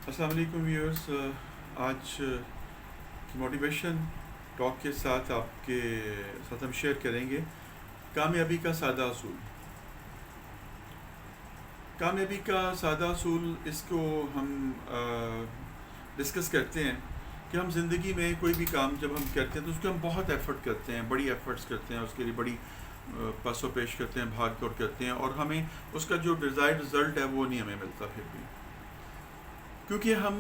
السلام علیکم ویورز، آج کی موٹیویشن ٹاک کے ساتھ آپ کے ساتھ ہم شیئر کریں گے کامیابی کا سادہ اصول۔ کامیابی کا سادہ اصول، اس کو ہم ڈسکس کرتے ہیں کہ ہم زندگی میں کوئی بھی کام جب ہم کرتے ہیں تو اس کو ہم بہت ایفرٹ کرتے ہیں، بڑی ایفرٹس کرتے ہیں، اس کے لیے بڑی پس و پیش کرتے ہیں، بھاگ دوڑ کرتے ہیں، اور ہمیں اس کا جو ڈیزائرڈ رزلٹ ہے وہ نہیں ہمیں ملتا پھر بھی، کیونکہ ہم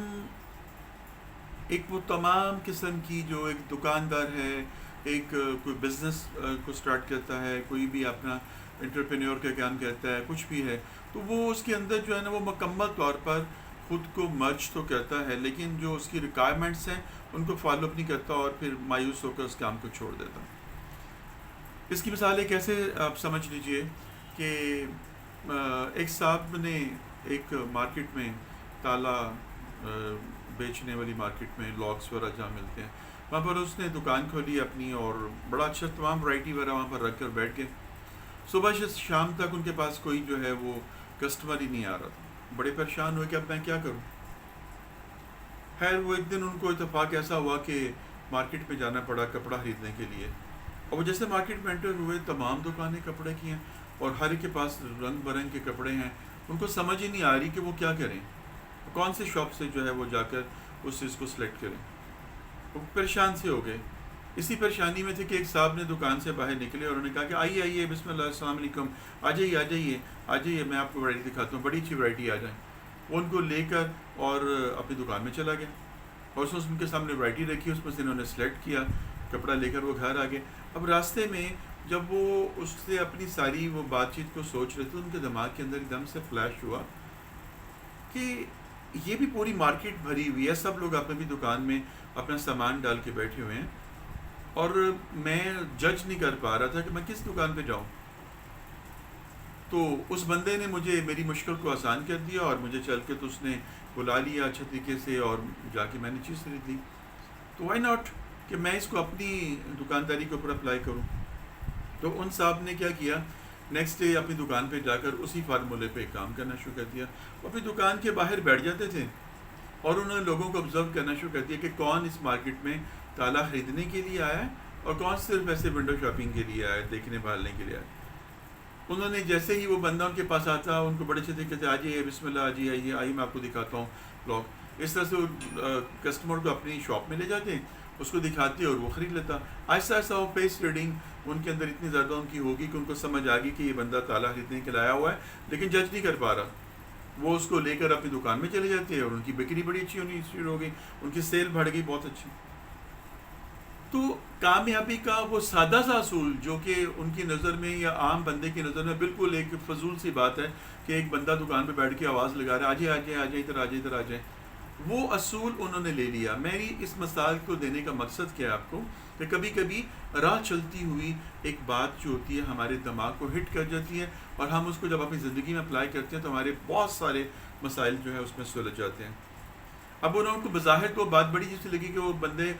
ایک وہ تمام قسم کی جو ایک دکاندار ہے، ایک کوئی بزنس کو سٹارٹ کرتا ہے، کوئی بھی اپنا انٹرپرینیور کا کام کرتا ہے، کچھ بھی ہے، تو وہ اس کے اندر جو ہے نا وہ مکمل طور پر خود کو مرج تو کرتا ہے، لیکن جو اس کی ریکوائرمنٹس ہیں ان کو فالو اپ نہیں کرتا اور پھر مایوس ہو کر اس کام کو چھوڑ دیتا۔ اس کی مثال ایک ایسے آپ سمجھ لیجئے کہ ایک صاحب نے ایک مارکیٹ میں تالا بیچنے والی مارکیٹ میں لاکس وغیرہ جہاں ملتے ہیں وہاں پر اس نے دکان کھولی اپنی، اور بڑا اچھا تمام ورائٹی وغیرہ وہاں پر رکھ کر بیٹھ گئے۔ صبح سے شام تک ان کے پاس کوئی جو ہے وہ کسٹمر ہی نہیں آ رہا تھا۔ بڑے پریشان ہوئے کہ اب میں کیا کروں۔ خیر وہ ایک دن ان کو اتفاق ایسا ہوا کہ مارکیٹ میں جانا پڑا کپڑا خریدنے کے لیے، اور وہ جیسے مارکیٹ میں انٹر ہوئے تمام دکانیں کپڑے کی ہیں اور ہر ایک کے پاس رنگ برنگ کے کپڑے ہیں، ان کو سمجھ ہی نہیں آ رہی کہ وہ کیا کریں، کون سے شاپ سے جو ہے وہ جا کر اس چیز کو سلیکٹ کریں۔ وہ پریشان سے ہو گئے۔ اسی پریشانی میں تھے کہ ایک صاحب نے دکان سے باہر نکلے اور انہوں نے کہا کہ آئیے آئیے، بسم اللہ، السلام علیکم، آ جائیے آ جائیے آ جائیے، میں آپ کو ورائٹی دکھاتا ہوں، بڑی اچھی ورائٹی آ جائیں۔ وہ ان کو لے کر اور اپنی دکان میں چلا گیا، اور اس ان کے سامنے ورائٹی رکھی، اس میں سے انہوں نے سلیکٹ کیا، کپڑا لے کر وہ گھر آ گئے۔ اب راستے میں جب وہ اس سے اپنی ساری وہ بات چیت کو سوچ رہے تھے، ان کے دماغ کے اندر ایک دم سے فلیش ہوا کہ یہ بھی پوری مارکیٹ بھری ہوئی ہے، سب لوگ اپنی دکان میں اپنا سامان ڈال کے بیٹھے ہوئے ہیں، اور میں جج نہیں کر پا رہا تھا کہ میں کس دکان پہ جاؤں۔ تو اس بندے نے مجھے میری مشکل کو آسان کر دیا، اور مجھے چل کے تو اس نے بلا لیا اچھے طریقے سے، اور جا کے میں نے چیز خرید لی۔ تو وائی ناٹ کہ میں اس کو اپنی دکانداری کے اوپر اپلائی کروں۔ تو ان صاحب نے کیا کیا، نیکسٹ ڈے اپنی دکان پہ جا کر اسی فارمولے پہ کام کرنا شروع کر دیا۔ وہ اپنی دکان کے باہر بیٹھ جاتے تھے اور انہوں نے لوگوں کو آبزرو کرنا شروع کر دیا کہ کون اس مارکیٹ میں تالا خریدنے کے لیے آیا ہے اور کون صرف ایسے ونڈو شاپنگ کے لیے آیا ہے، دیکھنے بھالنے کے لیے آیا ہے۔ انہوں نے جیسے ہی وہ بندہ ان کے پاس آتا، ان کو بڑے اچھے طریقے سے، آ جائیے بسم اللہ، آ جائیے آئیے آئیے، میں آپ کو دکھاتا ہوں بلاگ، اس طرح سے وہ کسٹمر کو اپنی شاپ میں لے جاتے ہیں، اس کو دکھاتے اور وہ خرید لیتا۔ آہستہ آہستہ وہ فیس ریڈنگ ان کے اندر اتنی زیادہ ان کی ہوگی کہ ان کو سمجھ آ گئی کہ یہ بندہ تالا خریدنے کے لیے آیا ہوا ہے، لیکن جج نہیں کر پا رہا۔ وہ اس کو لے کر اپنی دکان میں چلے جاتے ہیں، اور ان کی بکری بڑی اچھی ہونی شروع ہو گئی، ان کی سیل بڑھ گئی بہت اچھی۔ تو کامیابی کا وہ سادہ سا اصول جو کہ ان کی نظر میں یا عام بندے کی نظر میں بالکل ایک فضول سی بات ہے کہ ایک بندہ دکان پہ بیٹھ کے آواز لگا رہا ہے، آ جائے آ جائے آ جائے، ادھر آ جائے ادھر آ جائے، وہ اصول انہوں نے لے لیا۔ میری اس مثال کو دینے کا مقصد کیا ہے آپ کو، کہ کبھی کبھی راہ چلتی ہوئی ایک بات جو ہوتی ہے ہمارے دماغ کو ہٹ کر جاتی ہے، اور ہم اس کو جب اپنی زندگی میں اپلائی کرتے ہیں تو ہمارے بہت سارے مسائل جو ہے اس میں سلجھ جاتے ہیں۔ اب انہوں کو بظاہر تو بات بڑی چیز لگی کہ وہ بندے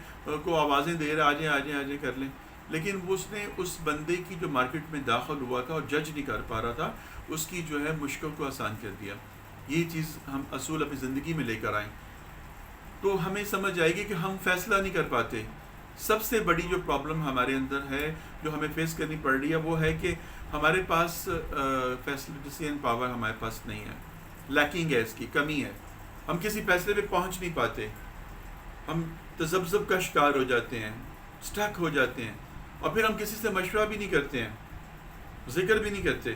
کو آوازیں دے رہے، آ جائیں آ جائیں آ جائیں کر لیں، لیکن اس نے اس بندے کی جو مارکیٹ میں داخل ہوا تھا اور جج نہیں کر پا رہا تھا، اس کی جو ہے مشکل کو آسان کر دیا۔ یہ چیز ہم اصول اپنی زندگی میں لے کر آئیں تو ہمیں سمجھ آئے گی کہ ہم فیصلہ نہیں کر پاتے۔ سب سے بڑی جو پرابلم ہمارے اندر ہے، جو ہمیں فیس کرنی پڑ رہی ہے، وہ ہے کہ ہمارے پاس ڈیسیژن پاور ہمارے پاس نہیں ہے، لیکنگ ہے، اس کی کمی ہے۔ ہم کسی فیصلے پہ پہنچ نہیں پاتے، ہم تذبذب کا شکار ہو جاتے ہیں، سٹک ہو جاتے ہیں، اور پھر ہم کسی سے مشورہ بھی نہیں کرتے ہیں، ذکر بھی نہیں کرتے۔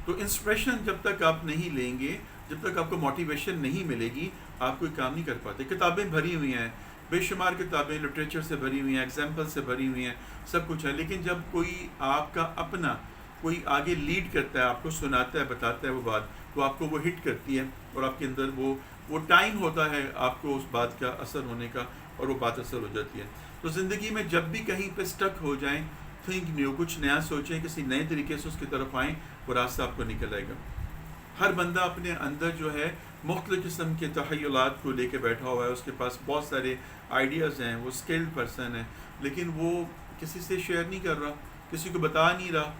تو انسپریشن جب تک آپ نہیں لیں گے، جب تک آپ کو موٹیویشن نہیں ملے گی، آپ کوئی کام نہیں کر پاتے۔ کتابیں بھری ہوئی ہیں، بے شمار کتابیں لٹریچر سے بھری ہوئی ہیں، ایگزامپل سے بھری ہوئی ہیں، سب کچھ ہے، لیکن جب کوئی آپ کا اپنا کوئی آگے لیڈ کرتا ہے، آپ کو سناتا ہے، بتاتا ہے وہ بات، تو آپ کو وہ ہٹ کرتی ہے، اور آپ کے اندر وہ ٹائم ہوتا ہے آپ کو اس بات کا اثر ہونے کا، اور وہ بات اثر ہو جاتی ہے۔ تو زندگی میں جب بھی کہیں پہ سٹک ہو جائیں، تھنک نیو، کچھ نیا سوچیں، کسی نئے طریقے سے اس کی طرف آئیں، وہ راستہ آپ کو نکل آئے گا۔ ہر بندہ اپنے اندر جو ہے مختلف قسم کے تخیلات کو لے کے بیٹھا ہوا ہے، اس کے پاس بہت سارے آئیڈیاز ہیں، وہ اسکلڈ پرسن ہے، لیکن وہ کسی سے شیئر نہیں کر رہا، کسی کو بتا نہیں رہا۔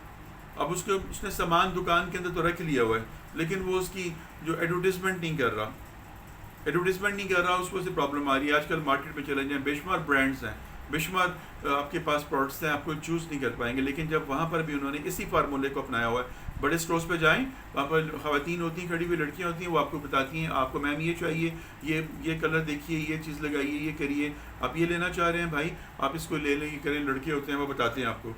اب اس نے سامان دکان کے اندر تو رکھ لیا ہوا ہے، لیکن وہ اس کی جو ایڈورٹیزمنٹ نہیں کر رہا۔ ایڈورٹیزمنٹ نہیں کر رہا، اس وجہ سے پرابلم آ رہی ہے. آج کل مارکیٹ میں چلے جائیں، بے شمار برانڈس ہیں، بے شمار آپ کے پاس پروڈکٹس ہیں، آپ کو چوز نہیں کر پائیں گے. لیکن جب وہاں پر بھی انہوں نے اسی فارمولے کو اپنایا ہوا ہے. بڑے اسٹورس پہ جائیں، وہاں پر خواتین ہوتی ہیں، کھڑی ہوئی لڑکیاں ہوتی ہیں، وہ آپ کو بتاتی ہیں آپ کو میم یہ چاہیے، یہ کلر دیکھیے، یہ چیز لگائیے، یہ کریے، آپ یہ لینا چاہ رہے ہیں بھائی آپ اس کو لے لیں، یہ کریں. لڑکے ہوتے ہیں وہ بتاتے ہیں آپ کو،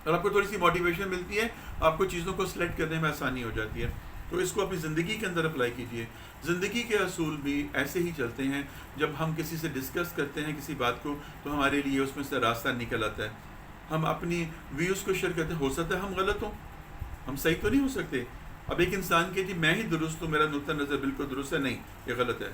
اور آپ کو تھوڑی سی موٹیویشن ملتی ہے، آپ کو چیزوں کو سلیکٹ کرنے میں آسانی ہو جاتی ہے. تو اس کو اپنی زندگی کے اندر اپلائی کیجیے. زندگی کے اصول بھی ایسے ہی چلتے ہیں. جب ہم کسی سے ڈسکس کرتے ہیں کسی بات کو، تو ہمارے لیے اس میں سے راستہ نکل آتا ہے. ہم اپنی ویوز کو شیئر کرتے ہیں، ہو سکتا ہے ہم غلط ہوں، ہم صحیح تو نہیں ہو سکتے. اب ایک انسان کہ جی میں ہی درست ہوں، میرا نقطہ نظر بالکل درست ہے، نہیں، یہ غلط ہے.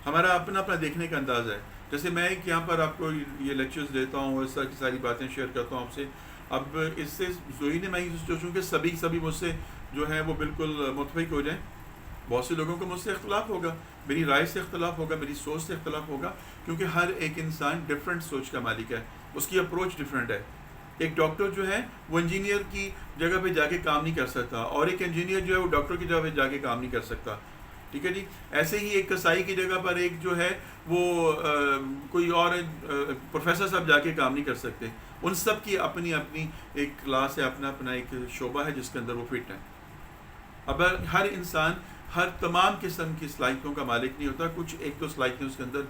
ہمارا اپنا دیکھنے کا انداز ہے. جیسے میں یہاں پر آپ کو یہ لیکچرز دیتا ہوں، اس طرح کی ساری باتیں شیئر کرتا ہوں آپ سے. اب اس سے ضروری نہیں میں یہ سوچوں کہ سبھی مجھ سے جو ہے وہ بالکل متفق ہو جائیں. بہت سے لوگوں کو مجھ سے اختلاف ہوگا، میری رائے سے اختلاف ہوگا، میری سوچ سے اختلاف ہوگا، کیونکہ ہر ایک انسان ڈفرینٹ سوچ کا مالک ہے، اس کی اپروچ ڈفرینٹ ہے. ایک ڈاکٹر جو ہے وہ انجینئر کی جگہ پہ جا کے کام نہیں کر سکتا، اور ایک انجینئر جو ہے وہ ڈاکٹر کی جگہ پہ جا کے کام نہیں کر سکتا. ٹھیک ہے جی. ایسے ہی ایک کسائی کی جگہ پر ایک جو ہے وہ کوئی اور پروفیسر صاحب جا کے کام نہیں کر سکتے. ان سب کی اپنی اپنی ایک کلاس ہے، اپنا اپنا ایک شعبہ ہے جس کے اندر وہ فٹ ہے. اب ہر انسان ہر تمام قسم کی صلاحیتوں کا مالک نہیں ہوتا. کچھ ایک دو صلاحیتیں اس کے اندر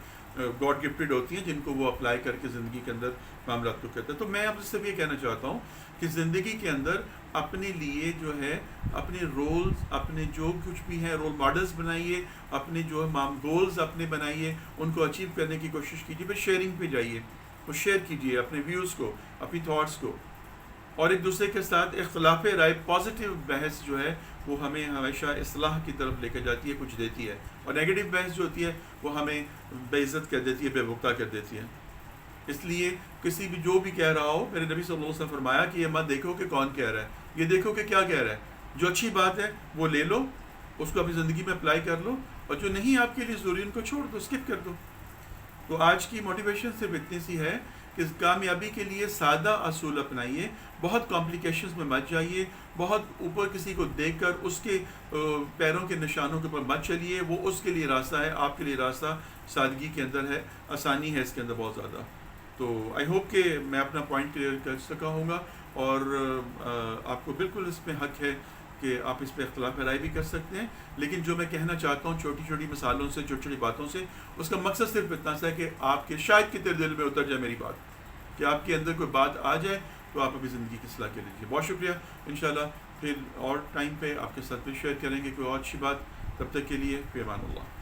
گاڈ گفٹڈ ہوتی ہیں، جن کو وہ اپلائی کر کے زندگی کے اندر معاملات کو کرتا ہے. تو میں آپ سے بھی یہ کہنا چاہتا ہوں کہ زندگی کے اندر اپنے لیے جو ہے اپنے رولز، اپنے جو کچھ بھی ہیں رول ماڈلز بنائیے، اپنے جو گولز اپنے بنائیے، ان کو اچیو کرنے کی کوشش کیجیے. پھر شیئرنگ پہ جائیے، وہ شیئر کیجیے اپنے ویوز کو، اپنی تھاٹس کو. اور ایک دوسرے کے ساتھ اختلاف رائے، پازیٹیو بحث جو ہے وہ ہمیں ہمیشہ اصلاح کی طرف لے کے جاتی ہے، کچھ دیتی ہے. اور نیگیٹو بحث جو ہوتی ہے وہ ہمیں بے عزت کر دیتی ہے، بے وقتا کر دیتی ہے. اس لیے کسی بھی جو بھی کہہ رہا ہو، میرے نبی صلی اللہ علیہ وسلم نے فرمایا کہ یہ مت دیکھو کہ کون کہہ رہا ہے، یہ دیکھو کہ کیا کہہ رہا ہے. جو اچھی بات ہے وہ لے لو، اس کو اپنی زندگی میں اپلائی کر لو، اور جو نہیں آپ کے لیے ضروری ان کو چھوڑ دو، اسکپ کر دو. تو آج کی موٹیویشن صرف اتنی سی ہے کہ کامیابی کے لیے سادہ اصول اپنائیے، بہت کمپلیکیشنز میں مت جائیے، بہت اوپر کسی کو دیکھ کر اس کے پیروں کے نشانوں کے اوپر مت چلیے. وہ اس کے لیے راستہ ہے، آپ کے لیے راستہ سادگی کے اندر ہے، آسانی ہے اس کے اندر بہت زیادہ. تو آئی ہوپ کہ میں اپنا پوائنٹ کلیئر کر سکا ہوں گا، اور آپ کو بالکل اس میں حق ہے کہ آپ اس پہ اختلاف رائے بھی کر سکتے ہیں. لیکن جو میں کہنا چاہتا ہوں چھوٹی چھوٹی مثالوں سے، چھوٹی چھوٹی باتوں سے، اس کا مقصد صرف اتنا سا ہے کہ آپ کے شاید کتنے دل میں اتر جائے میری بات، کہ آپ کے اندر کوئی بات آ جائے تو آپ اپنی زندگی کی اصلاح کر لیجیے. بہت شکریہ. انشاءاللہ پھر اور ٹائم پہ آپ کے ساتھ پھر شیئر کریں گے کوئی اور اچھی بات. تب تک کے لیے فی امان اللہ.